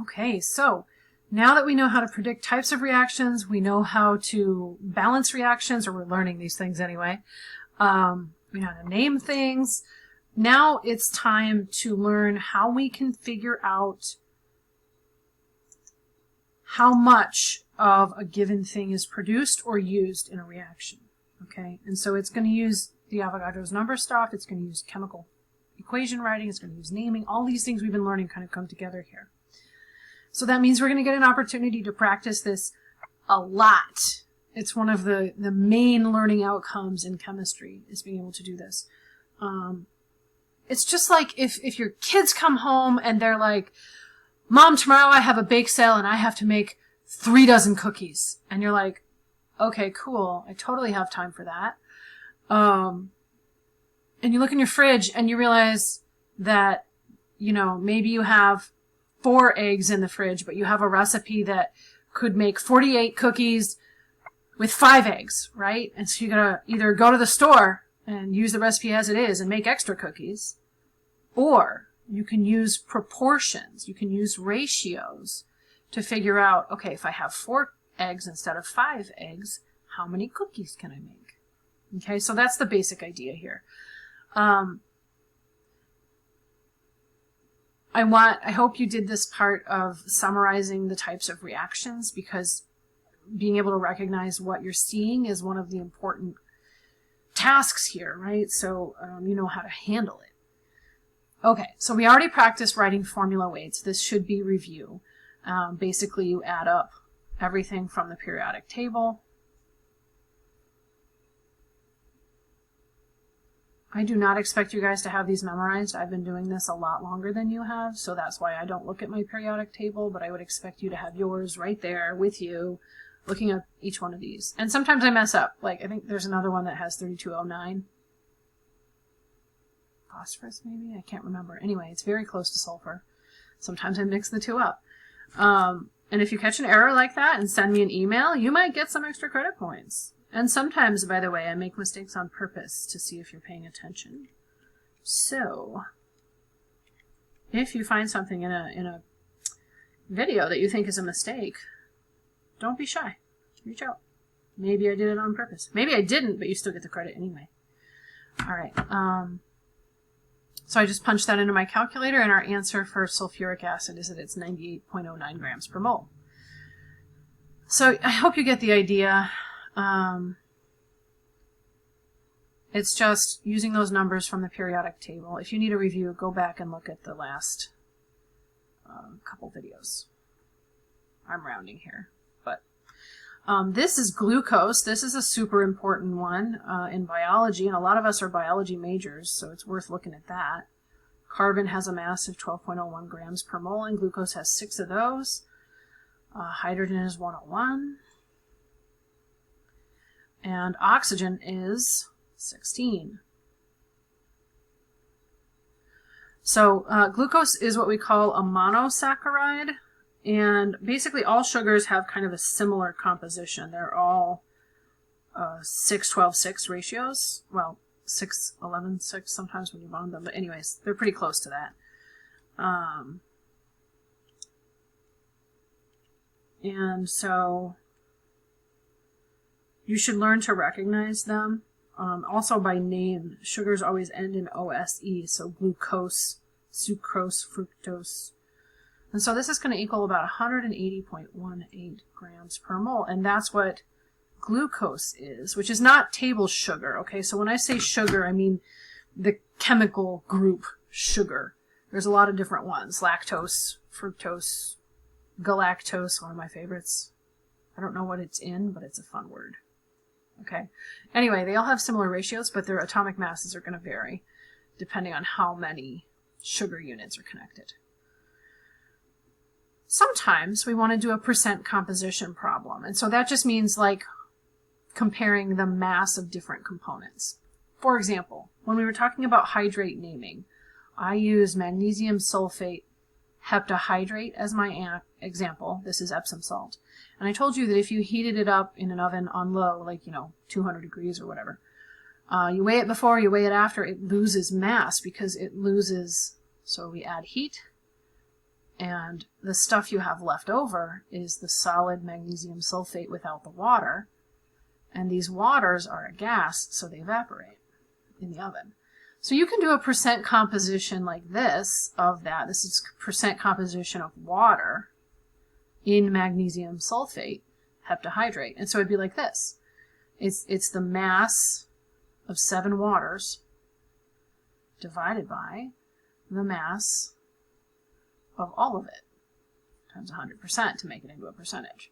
Okay, so now that we know how to predict types of reactions, we know how to balance reactions, or we're learning these things anyway. We know how to name things. Now it's time to learn how we can figure out how much of a given thing is produced or used in a reaction. Okay, and so it's going to use the Avogadro's number stuff, it's going to use chemical equation writing, it's going to use naming. All these things we've been learning kind of come together here. So that means we're going to get an opportunity to practice this a lot. It's one of the main learning outcomes in chemistry, is being able to do this. It's just like if your kids come home and they're like, Mom, tomorrow I have a bake sale and I have to make 3 dozen cookies. And you're like, okay, cool. I totally have time for that. And you look in your fridge and you realize that, you know, maybe you have 4 eggs in the fridge, but you have a recipe that could make 48 cookies with 5 eggs, right? And so you gotta either go to the store and use the recipe as it is and make extra cookies, or you can use proportions, you can use ratios to figure out, okay, if I have 4 eggs instead of 5 eggs, how many cookies can I make? Okay, so that's the basic idea here. I hope you did this part of summarizing the types of reactions, because being able to recognize what you're seeing is one of the important tasks here, right? So you know how to handle it. Okay, so we already practiced writing formula weights. This should be review. Basically, you add up everything from the periodic table. I do not expect you guys to have these memorized. I've been doing this a lot longer than you have, so that's why I don't look at my periodic table, but I would expect you to have yours right there with you, looking at each one of these. And sometimes I mess up. Like, I think there's another one that has 3209. Phosphorus, maybe? I can't remember. Anyway, it's very close to sulfur. Sometimes I mix the two up. And if you catch an error like that and send me an email, you might get some extra credit points. And sometimes, by the way, I make mistakes on purpose to see if you're paying attention. So, if you find something in a video that you think is a mistake, don't be shy. Reach out. Maybe I did it on purpose. Maybe I didn't, but you still get the credit anyway. All right. So I just punched that into my calculator, and our answer for sulfuric acid is that it's 98.09 grams per mole. So I hope you get the idea. It's just using those numbers from the periodic table. If you need a review, go back and look at the last couple videos. I'm rounding here, but this is glucose. This is a super important one in biology, and a lot of us are biology majors, so it's worth looking at that. Carbon has a mass of 12.01 grams per mole, and glucose has 6 of those. Hydrogen is 101. And oxygen is 16. So glucose is what we call a monosaccharide, and basically all sugars have kind of a similar composition. They're all 6-12-6 ratios. Well, 6-11-6 sometimes when you bond them, but anyways, they're pretty close to that. And so you should learn to recognize them. Also by name, sugars always end in OSE, so glucose, sucrose, fructose. And so this is going to equal about 180.18 grams per mole, and that's what glucose is, which is not table sugar, okay? So when I say sugar, I mean the chemical group sugar. There's a lot of different ones: lactose, fructose, galactose, one of my favorites. I don't know what it's in, but it's a fun word. Okay. Anyway, they all have similar ratios, but their atomic masses are going to vary depending on how many sugar units are connected. Sometimes we want to do a percent composition problem, and so that just means like comparing the mass of different components. For example, when we were talking about hydrate naming, I use magnesium sulfate heptahydrate as my example. This is Epsom salt. And I told you that if you heated it up in an oven on low, like, 200 degrees or whatever, you weigh it before, you weigh it after, it loses mass because it loses, so we add heat, And the stuff you have left over is the solid magnesium sulfate without the water. And these waters are a gas, so they evaporate in the oven. So you can do a percent composition like this of that. This is percent composition of water in magnesium sulfate heptahydrate. And so it'd be like this. It's the mass of 7 waters divided by the mass of all of it times 100% to make it into a percentage.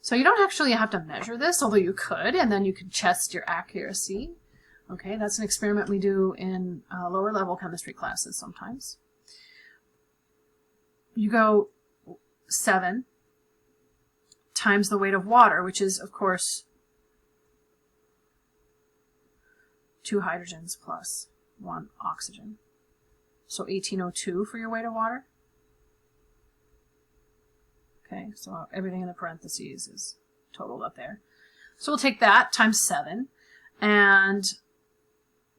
So you don't actually have to measure this, although you could, and then you could test your accuracy. Okay, that's an experiment we do in lower level chemistry classes sometimes. You go 7 times the weight of water, which is, of course, 2 hydrogens plus 1 oxygen. So 1802 for your weight of water. Okay, so everything in the parentheses is totaled up there. So we'll take that times 7, and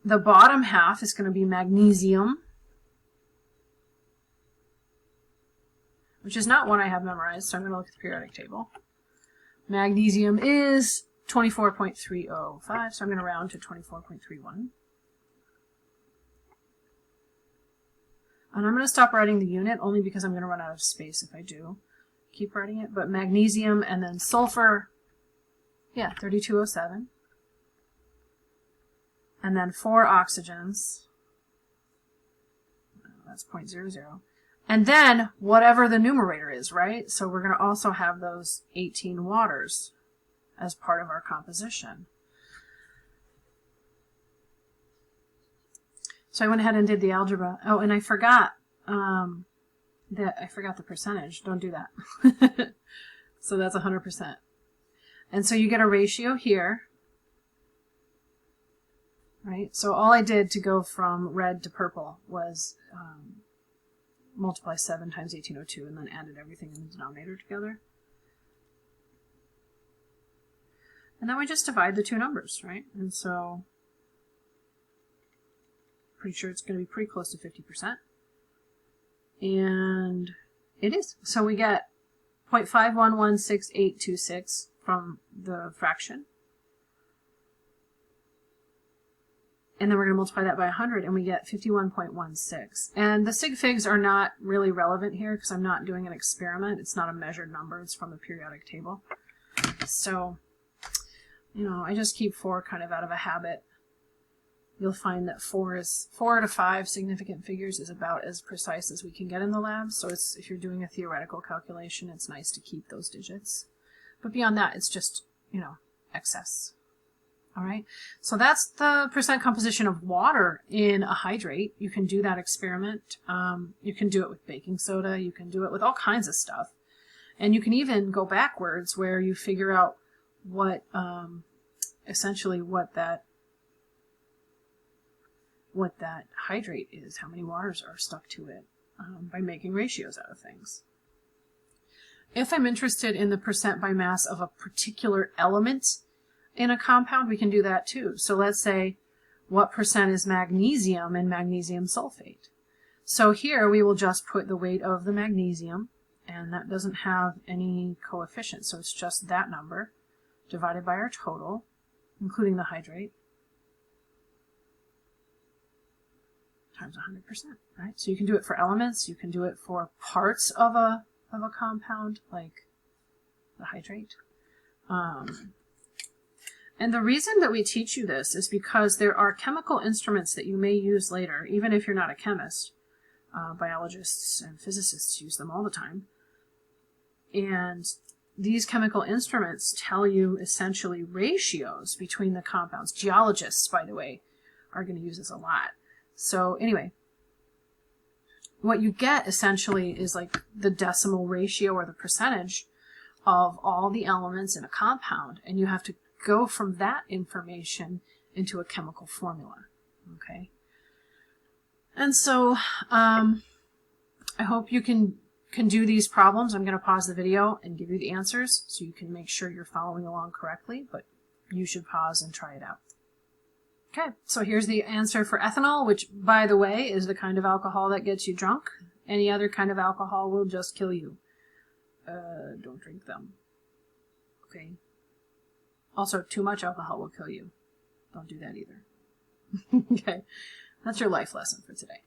the bottom half is going to be magnesium, which is not one I have memorized, so I'm going to look at the periodic table. Magnesium is 24.305, so I'm going to round to 24.31. And I'm going to stop writing the unit only because I'm going to run out of space if I do keep writing it. But magnesium and then sulfur, yeah, 3207. And then 4 oxygens, that's 0.00. And then whatever the numerator is, right? So we're going to also have those 18 waters as part of our composition. So I went ahead and did the algebra. Oh, and I forgot the percentage. Don't do that. So that's 100%. And so you get a ratio here, right? So all I did to go from red to purple was multiply 7 times 1802 and then added everything in the denominator together. And then we just divide the two numbers, right? And so pretty sure it's going to be pretty close to 50%. And it is. So we get 0.511686 from the fraction. And then we're going to multiply that by 100, and we get 51.16. And the sig figs are not really relevant here because I'm not doing an experiment. It's not a measured number. It's from the periodic table. So, you know, I just keep 4 kind of out of a habit. You'll find that 4 to 5 significant figures is about as precise as we can get in the lab. So it's, if you're doing a theoretical calculation, it's nice to keep those digits. But beyond that, it's just, you know, excess. All right, so that's the percent composition of water in a hydrate. You can do that experiment. You can do it with baking soda. You can do it with all kinds of stuff. And you can even go backwards where you figure out what, essentially what that hydrate is, how many waters are stuck to it, by making ratios out of things. If I'm interested in the percent by mass of a particular element in a compound, we can do that too. So let's say, what percent is magnesium in magnesium sulfate? So here we will just put the weight of the magnesium, and that doesn't have any coefficient, so it's just that number divided by our total, including the hydrate, times 100%, right? So you can do it for elements, you can do it for parts of a compound, like the hydrate. And the reason that we teach you this is because there are chemical instruments that you may use later, even if you're not a chemist. Biologists and physicists use them all the time. And these chemical instruments tell you essentially ratios between the compounds. Geologists, by the way, are going to use this a lot. So anyway, what you get essentially is like the decimal ratio or the percentage of all the elements in a compound, and you have to go from that information into a chemical formula. Okay, and so I hope you can do these problems. I'm going to pause the video and give you the answers so you can make sure you're following along correctly, but you should pause and try it out. Okay, so here's the answer for ethanol, which, by the way, is the kind of alcohol that gets you drunk Any other kind of alcohol will just kill you. Don't drink them. Okay. Also, too much alcohol will kill you. Don't do that either. Okay. That's your life lesson for today.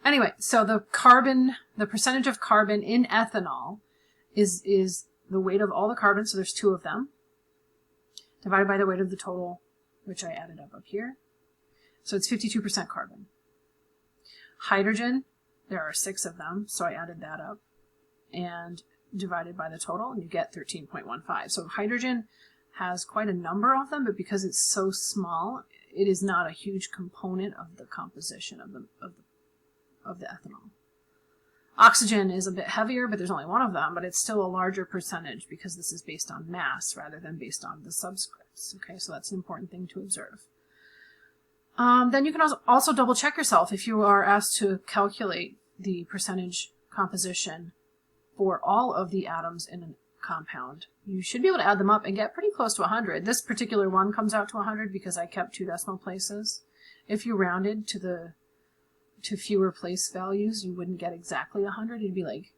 Anyway, so the percentage of carbon in ethanol is the weight of all the carbon, so there's 2 of them, divided by the weight of the total, which I added up here. So it's 52% carbon. Hydrogen, there are 6 of them, so I added that up, and divided by the total, and you get 13.15. So hydrogen has quite a number of them, but because it's so small, it is not a huge component of the composition of the ethanol. Oxygen is a bit heavier, but there's only 1 of them, but it's still a larger percentage because this is based on mass rather than based on the subscripts. Okay, so that's an important thing to observe. Then you can also double check yourself if you are asked to calculate the percentage composition for all of the atoms in a compound. You should be able to add them up and get pretty close to 100. This particular one comes out to 100 because I kept 2 decimal places. If you rounded to fewer place values, you wouldn't get exactly 100. It'd be like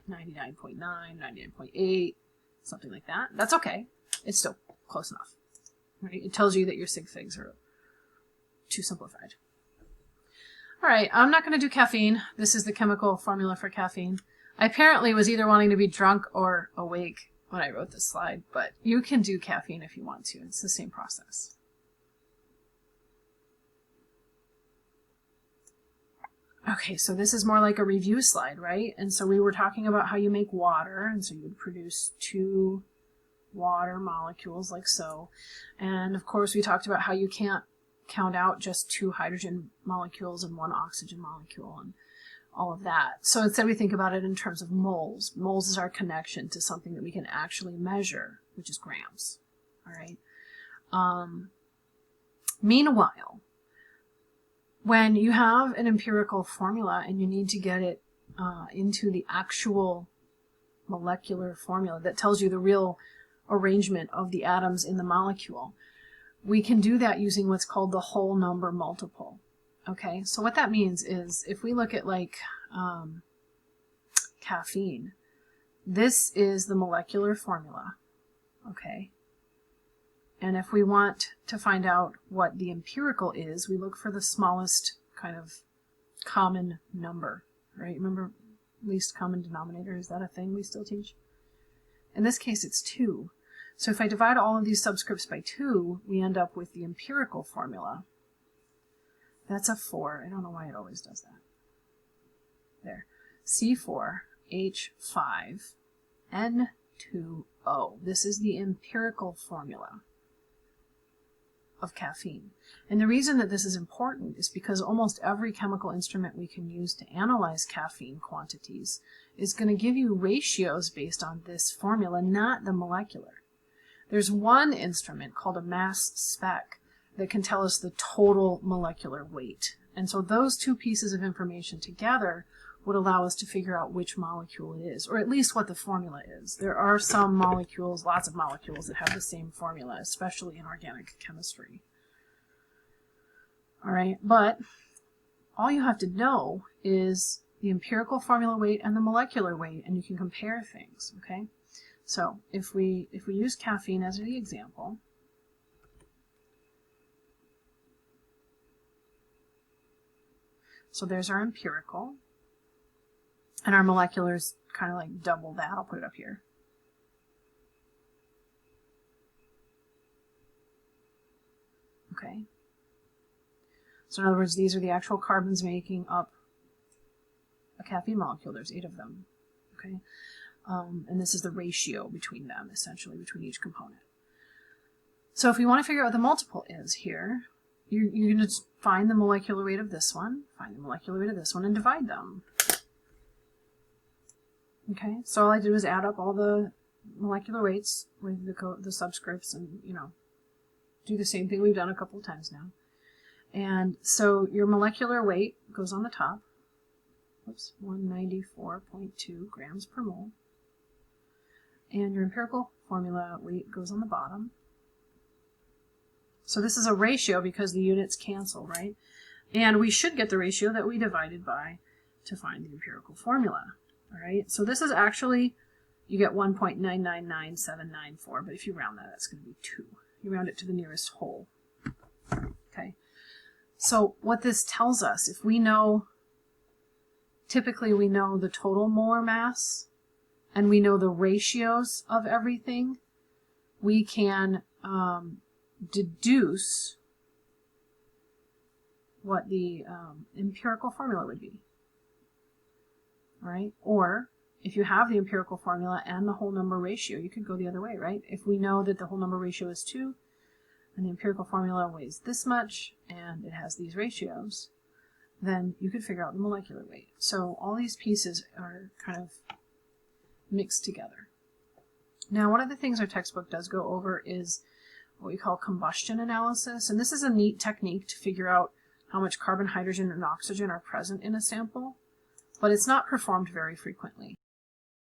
99.9, 99.8, something like that. That's okay. It's still close enough. Right? It tells you that your sig figs are too simplified. All right, I'm not going to do caffeine. This is the chemical formula for caffeine. I apparently was either wanting to be drunk or awake when I wrote this slide, but you can do caffeine if you want to. It's the same process. Okay, so this is more like a review slide, right? And so we were talking about how you make water, and so you would produce 2 water molecules like so. And of course we talked about how you can't count out just 2 hydrogen molecules and 1 oxygen molecule and all of that. So instead we think about it in terms of moles. Moles is our connection to something that we can actually measure, which is grams. All right. Meanwhile, when you have an empirical formula and you need to get it into the actual molecular formula that tells you the real arrangement of the atoms in the molecule, we can do that using what's called the whole number multiple. Okay, so what that means is if we look at like caffeine, this is the molecular formula, okay? And if we want to find out what the empirical is, we look for the smallest kind of common number, right? Remember least common denominator, is that a thing we still teach? In this case, it's 2. So if I divide all of these subscripts by 2, we end up with the empirical formula. That's a 4. I don't know why it always does that. There. C4H5N2O. This is the empirical formula of caffeine. And the reason that this is important is because almost every chemical instrument we can use to analyze caffeine quantities is going to give you ratios based on this formula, not the molecular. There's one instrument called a mass spec that can tell us the total molecular weight. And so those 2 pieces of information together would allow us to figure out which molecule it is, or at least what the formula is. There are some molecules, lots of molecules, that have the same formula, especially in organic chemistry. All right, but all you have to know is the empirical formula weight and the molecular weight, and you can compare things, okay? So if we use caffeine as the example, so there's our empirical, and our molecular is kind of like double that. I'll put it up here. Okay. So in other words, these are the actual carbons making up a caffeine molecule. There's 8 of them. Okay. And this is the ratio between them, essentially, between each component. So if we want to figure out what the multiple is here, you're going to find the molecular weight of this one, find the molecular weight of this one, and divide them. Okay, so all I did was add up all the molecular weights with the subscripts and, you know, do the same thing we've done a couple of times now. And so your molecular weight goes on the top. Oops, 194.2 grams per mole. And your empirical formula weight goes on the bottom. So this is a ratio because the units cancel, right? And we should get the ratio that we divided by. to find the empirical formula. All right, so this is actually, you get 1.999794, but if you round that, that's going to be 2. You round it to the nearest whole. Okay, so what this tells us, if we know, typically we know the total molar mass, and we know the ratios of everything, we can deduce what the empirical formula would be. All right? Or if you have the empirical formula and the whole number ratio, you could go the other way, right? If we know that the whole number ratio is 2, and the empirical formula weighs this much, and it has these ratios, then you could figure out the molecular weight. So all these pieces are kind of mixed together. Now, one of the things our textbook does go over is what we call combustion analysis, and this is a neat technique to figure out how much carbon, hydrogen, and oxygen are present in a sample, but it's not performed very frequently.